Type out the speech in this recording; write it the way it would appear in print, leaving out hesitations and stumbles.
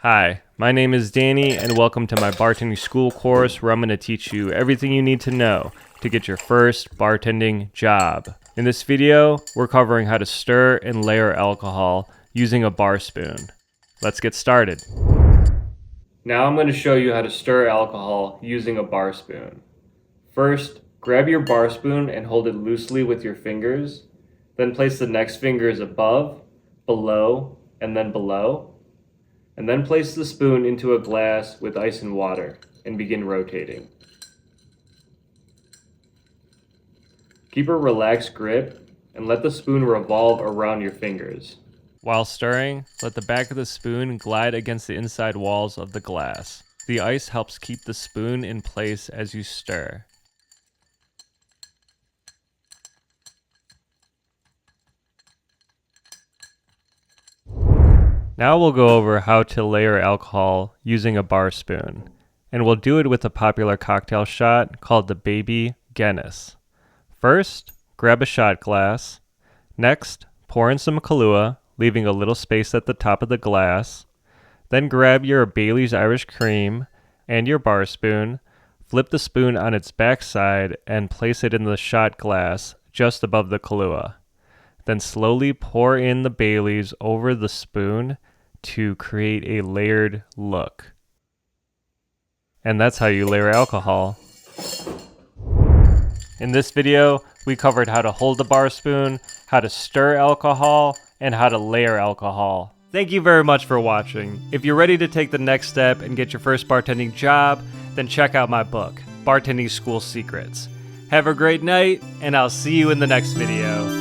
Hi, my name is Danny, and welcome to my Bartending School course where I'm going to teach you everything you need to know to get your first bartending job. In this video, we're covering how to stir and layer alcohol using a bar spoon. Let's get started. Now I'm going to show you how to stir alcohol using a bar spoon. First, grab your bar spoon and hold it loosely with your fingers. Then place the next fingers above, below, and then below. And then place the spoon into a glass with ice and water and begin rotating. Keep a relaxed grip and let the spoon revolve around your fingers. While stirring, let the back of the spoon glide against the inside walls of the glass. The ice helps keep the spoon in place as you stir. Now we'll go over how to layer alcohol using a bar spoon, and we'll do it with a popular cocktail shot called the Baby Guinness. First, grab a shot glass. Next, pour in some Kahlua, leaving a little space at the top of the glass. Then grab your Baileys Irish Cream and your bar spoon, flip the spoon on its backside, and place it in the shot glass just above the Kahlua. Then slowly pour in the Baileys over the spoon to create a layered look. And that's how you layer alcohol. In this video, we covered how to hold the bar spoon, how to stir alcohol, and how to layer alcohol. Thank you very much for watching. If you're ready to take the next step and get your first bartending job, then check out my book, Bartending School Secrets. Have a great night, and I'll see you in the next video.